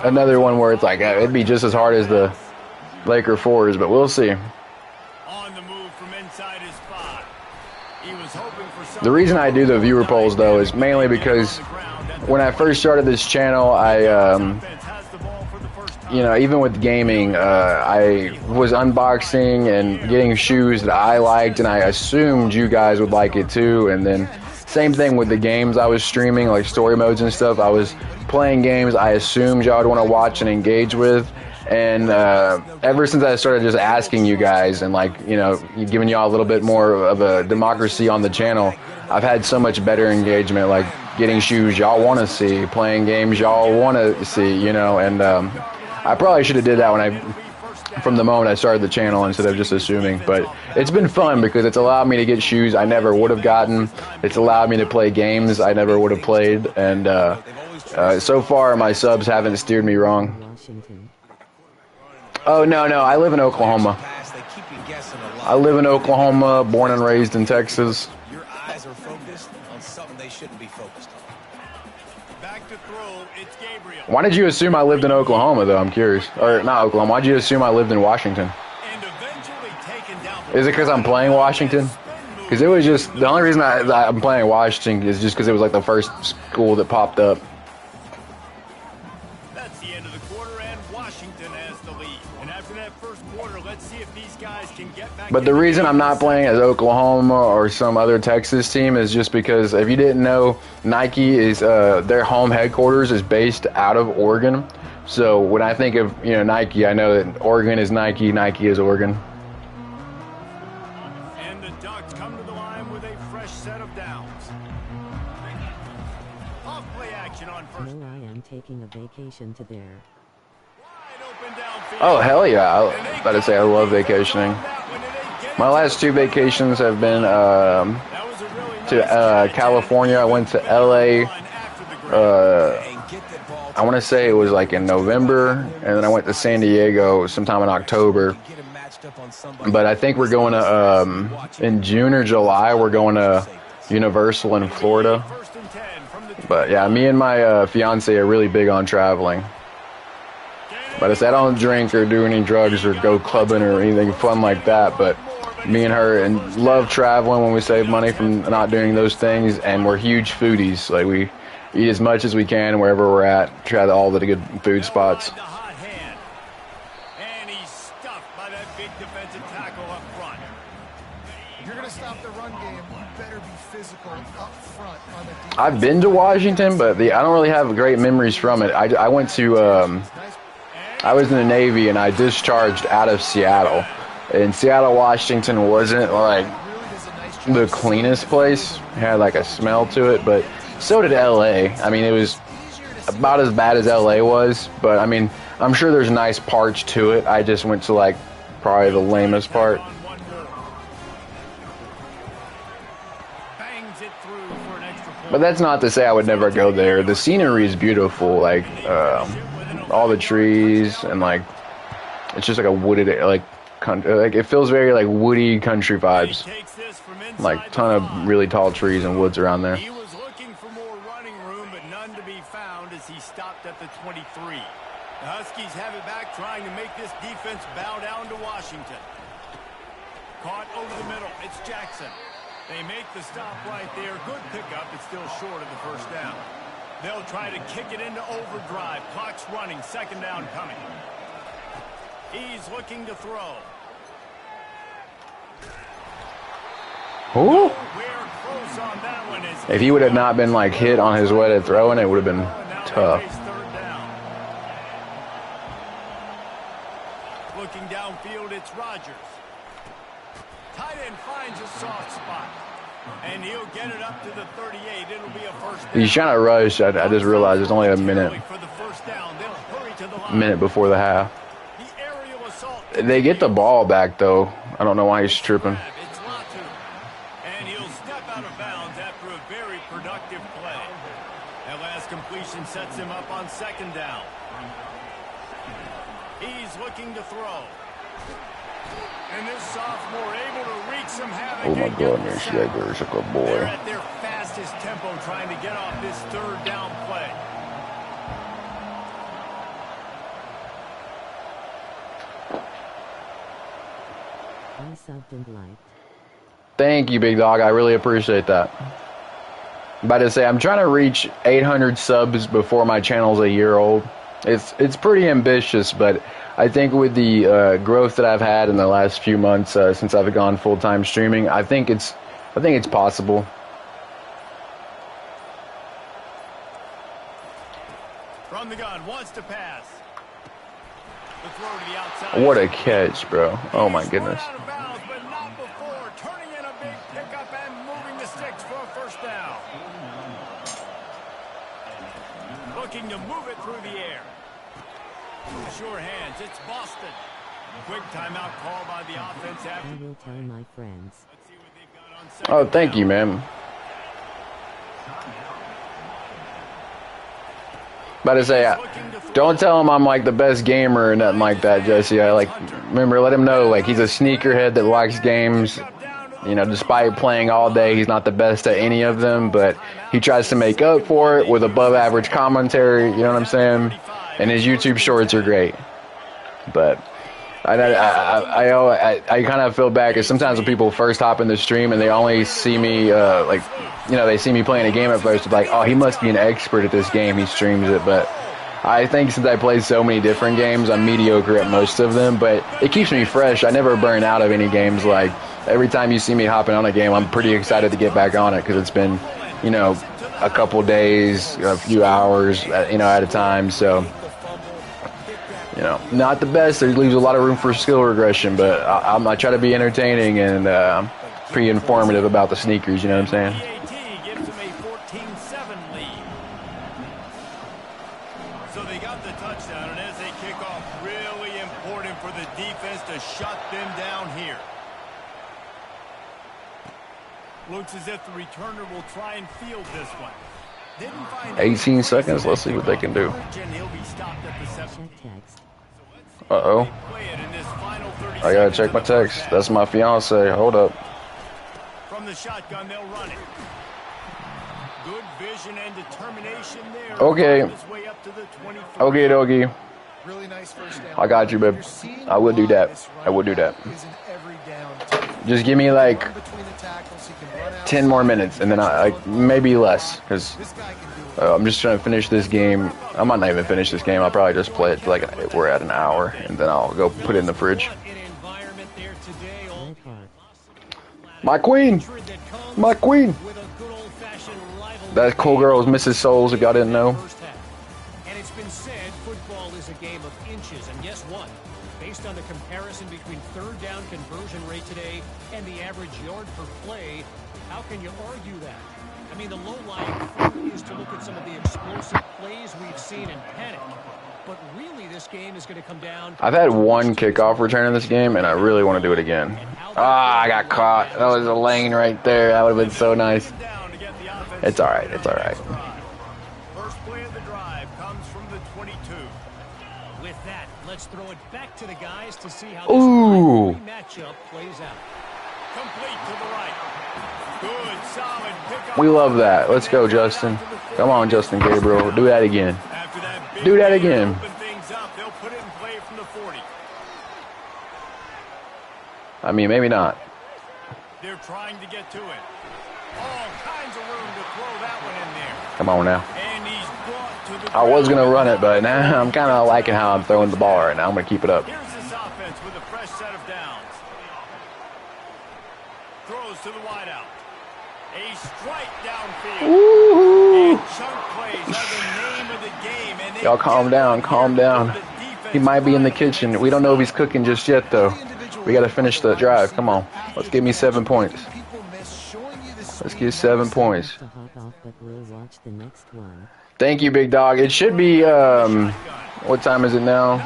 another one where it's like it'd be just as hard as the Laker 4s, but we'll see. On the move from inside his 5. He was hoping for The reason I do the viewer polls, though, is mainly because when I first started this channel, you know, even with gaming, I was unboxing and getting shoes that I liked, and I assumed you guys would like it too. And then same thing with the games I was streaming, like story modes and stuff. I was playing games I assumed y'all would want to watch and engage with. And ever since I started just asking you guys and, like, you know, giving y'all a little bit more of a democracy on the channel, I've had so much better engagement, like getting shoes y'all want to see, playing games y'all want to see, you know. And I probably should have did that from the moment I started the channel instead of just assuming. But it's been fun because it's allowed me to get shoes I never would have gotten. It's allowed me to play games I never would have played. And so far, my subs haven't steered me wrong. Washington. Oh, no, I live in Oklahoma. I live in Oklahoma, born and raised in Texas. Your eyes are focused on something they shouldn't be focused on. back to throw. It's Gabriel. Why did you assume I lived in Oklahoma, though? I'm curious. Or, not Oklahoma. Why did you assume I lived in Washington? And eventually taken down. Is it because I'm playing Washington? Because it was just, the only reason I'm playing Washington is just because it was like the first school that popped up. That's the end of the quarter, and Washington has the lead. And after that first quarter, let's see if these guys can get back. But the reason I'm not playing as Oklahoma or some other Texas team is just because, if you didn't know, Nike is, their home headquarters is based out of Oregon. So when I think of, you know, Nike, I know that Oregon is Nike, Nike is Oregon. And the Ducks come to the line with a fresh set of downs. Off play action on first. No, I am taking a vacation to there. Wide open downfield. Oh, hell yeah. I was about to say I love vacationing. My last two vacations have been to California. I went to LA. I want to say it was like in November, and then I went to San Diego sometime in October. But I think we're going to, in June or July, we're going to Universal in Florida. But yeah, me and my fiance are really big on traveling. But I said I don't drink or do any drugs or go clubbing or anything fun like that. But me and her love traveling when we save money from not doing those things, and we're huge foodies. Like, we eat as much as we can wherever we're at. Try all the good food spots. And he's stuffed by that big defensive tackle up front. If you're going to stop the run game, you better be physical up front on the defense. I've been to Washington, but I don't really have great memories from it. I went to, I was in the Navy, and I discharged out of Seattle. And Seattle, Washington wasn't, like, the cleanest place. It had, like, a smell to it, but so did L.A. I mean, it was about as bad as L.A. was, but, I mean, I'm sure there's nice parts to it. I just went to, like, probably the lamest part. But that's not to say I would never go there. The scenery is beautiful, like all the trees, and like it's just like a wooded, like it feels very like woody country vibes. Like ton of really tall trees and woods around there. He was looking for more running room, but none to be found as he stopped at the 23. The Huskies have it back, trying to make this defense bow down to Washington. Caught over the middle. It's Jackson. They make the stop right there. Good pickup. It's still short of the first down. They'll try to kick it into overdrive. Clock's running. Second down coming. He's looking to throw. Ooh. We're close on that one. If he would have not been like hit on his way to throwing, it would have been tough. Looking downfield, it's Rodgers. Tight end finds a soft spot, and he'll get it up to the 38. It'll be a first down. He's trying to rush. I just realized it's only a minute before the half. They get the ball back, though. I don't know why he's tripping. And he'll step out of bounds after a very productive play. That last completion sets him up on second down. He's looking to throw. And this sophomore able to wreak some havoc. Oh my goodness, Jaeger's a good boy. They're at their fastest tempo trying to get off this third down play. I subbed and liked. Thank you, big dog. I really appreciate that. I'm about to say, I'm trying to reach 800 subs before my channel's a year old. It's pretty ambitious, but I think with the growth that I've had in the last few months since I've gone full-time streaming, I think it's possible. From the gun, wants to pass. The throw to the outside. What a catch, bro. Oh my goodness. Out of bounds, but not before turning in a big pickup and moving the sticks for a first down. Looking to move it through the air. Sure hands, it's Boston. Quick timeout call by the offense after. I will tell my friends. Let's see what they've got on second Oh, thank down. you, man. About to say, don't tell him I'm like the best gamer or nothing like that, Jesse. I remember, let him know like he's a sneakerhead that likes games. You know, despite playing all day, he's not the best at any of them, but he tries to make up for it with above average commentary. You know what I'm saying? And his YouTube shorts are great. But I kind of feel bad because sometimes when people first hop in the stream and they only see me they see me playing a game at first, like, oh, he must be an expert at this game. He streams it, but I think since I play so many different games, I'm mediocre at most of them. But it keeps me fresh. I never burn out of any games. Like every time you see me hopping on a game, I'm pretty excited to get back on it because it's been, you know, a couple days, a few hours, at a time. So. You know, not the best. There leaves a lot of room for skill regression, but I try to be entertaining and pretty informative about the sneakers, you know what I'm saying? Gives them a 14-7 lead. So they got the touchdown, and as they kick off, really important for the defense to shut them down here. Looks as if the returner will try and field this one. 18 seconds. Let's see what they can do. Uh-oh. I gotta check my text. That's my fiance. Hold up. From the shotgun, they'll run it. Good vision and determination there. Okay. Okay, doggy. Really nice first down. I got you, babe. I would do that. I would do that. Just give me like 10 more minutes, and then I maybe less, because I'm just trying to finish this game. I might not even finish this game. I'll probably just play it till like we're at an hour, and then I'll go put it in the fridge. My queen! My queen! That cool girl is Mrs. Souls, if y'all didn't know. And it's been said football is a game of inches. And guess what? Based on the comparison between third down conversion rate today and the average yard per play, how can you argue that? I mean, the low-lying fruit is to look at some of the explosive plays we've seen in panic. But really, this game is going to come down. I've had one kickoff return in this game, and I really want to do it again. Ah, I got caught. That was a lane right there. That would have been so nice. It's all right. It's all right. First play of the drive comes from the 22. With that, let's throw it back to the guys to see how Ooh. this matchup plays out. Complete to the right. Good, solid pickup. We love that. Let's go, Justin. Come on, Justin Gabriel. Do that again. Do that again. Open things up. They'll put it in play from the 40. I mean, maybe not. They're trying to get to it. All kinds of room to throw that one in there. Come on now. And he's brought to the I was going to run it, but now I'm kind of liking how I'm throwing the ball right now. I'm going to keep it up. Here's this offense with a fresh set of downs. Throws to the wideout. A strike downfield. And chunk plays are the name of the game. And Y'all calm down, calm down. He might be in the kitchen. We don't know if he's cooking just yet, though. We got to finish the drive. Come on. Let's give me 7 points. Let's get 7 points. Thank you, big dog. It should be, what time is it now?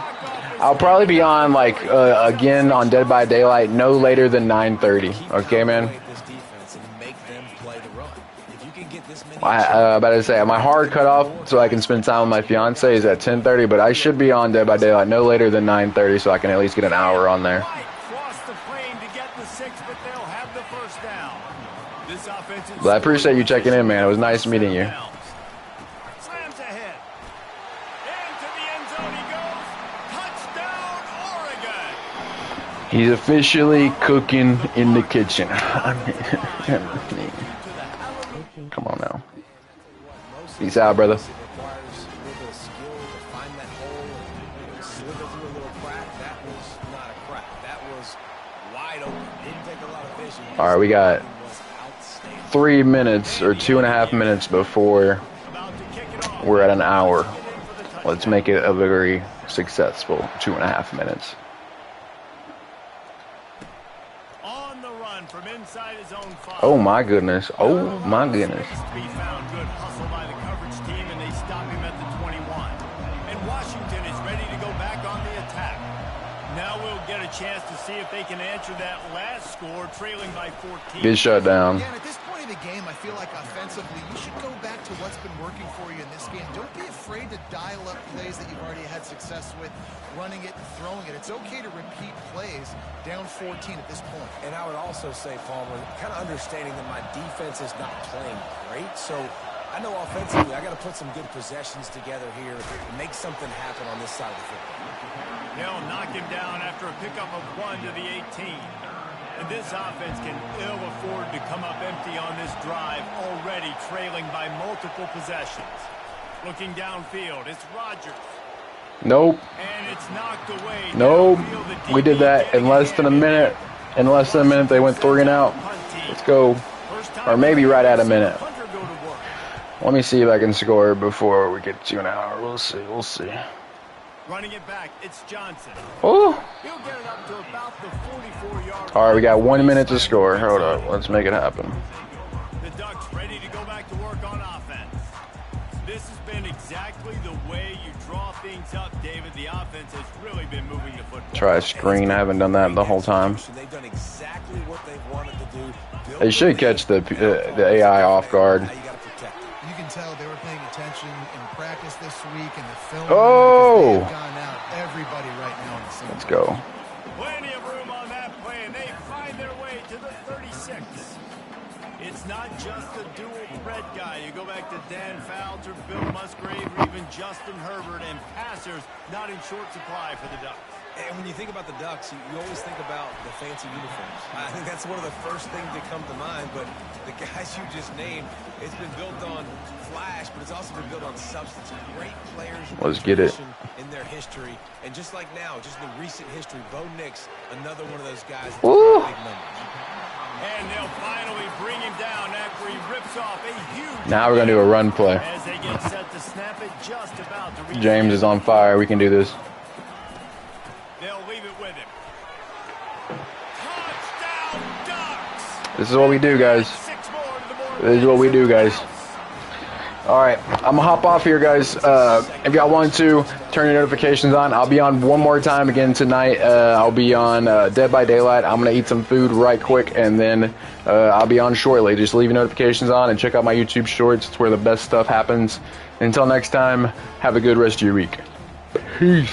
I'll probably be on, like, again on Dead by Daylight no later than 9:30. Okay, man? About to say, my hard cutoff so I can spend time with my fiance is at 10:30, but I should be on Dead by Daylight no later than 9:30 so I can at least get an hour on there. Well, I appreciate you checking in, man. It was nice meeting you. Slams ahead. Into the end zone he goes. Touchdown, Oregon. He's officially cooking in the kitchen. Come on now. Peace out, brother. All right, we got 3 minutes or 2.5 minutes before we're at an hour. Let's make it a very successful 2.5 minutes. On the run from inside his own 5. Oh my goodness. Oh my goodness. Good hustle by the coverage team, and they stop him at the 21. And Washington is ready to go back on the attack. Now we'll get a chance to see if they can answer that last score, trailing by 14. Get shut down. Yeah, at this point in the game, I feel like offensively, you should go back to what's been working for you in this game. Don't be afraid to dial up plays that you've already had success with, running it and throwing it. It's okay to repeat plays down 14 at this point. And I would also say, Palmer, kind of understanding that my defense is not playing great, so I know offensively I got to put some good possessions together here and make something happen on this side of the football. They'll knock him down after a pickup of 1 to the 18. And this offense can ill afford to come up empty on this drive, already trailing by multiple possessions. Looking downfield, it's Rodgers. Nope. And it's knocked away. Nope. We did that in less than a minute. In less than a minute, they went 3 and out. Let's go. Or maybe right at a minute. Let me see if I can score before we get to an hour. We'll see. We'll see. Running it back, it's Johnson. Oh. He'll get it up to about the 44-yard. All right, we got 1 minute to score. Hold up. Let's make it happen. The Ducks ready to go back to work on offense. This has been exactly the way you draw things up, David. The offense has really been moving the football. Try a screen. I haven't done that the whole time. They've done exactly what they wanted to do. They should catch the AI off guard. You can tell they were paying attention in practice this week and the film. Oh! They've gone out. Everybody right now on the same. Let's go. Plenty of room on that play, and they find their way to the 36. It's not just a dual threat guy. You go back to Dan Fouts or Bill Musgrave or even Justin Herbert, and passers not in short supply for the Ducks. And when you think about the Ducks, you always think about the fancy uniforms. I think that's one of the first things that come to mind, but the guys you just named, it's been built on flash, but it's also been built on substance. Great players. Let's get it. In their history, and just like now, just in the recent history, Bo Nix, another one of those guys. Woo! Big numbers. And they'll finally bring him down after he rips off a huge. Now we're going to do a run play. As they get set to snap it, just about to reach. James is on fire. We can do this. They'll leave it with him. Touchdown, Ducks! This is what we do, guys. This is what we do, guys. All right, I'm gonna hop off here, guys. If y'all want to turn your notifications on, I'll be on one more time again tonight. I'll be on Dead by Daylight. I'm gonna eat some food right quick, and then I'll be on shortly. Just leave your notifications on and check out my YouTube shorts. It's where the best stuff happens. Until next time, have a good rest of your week. Peace.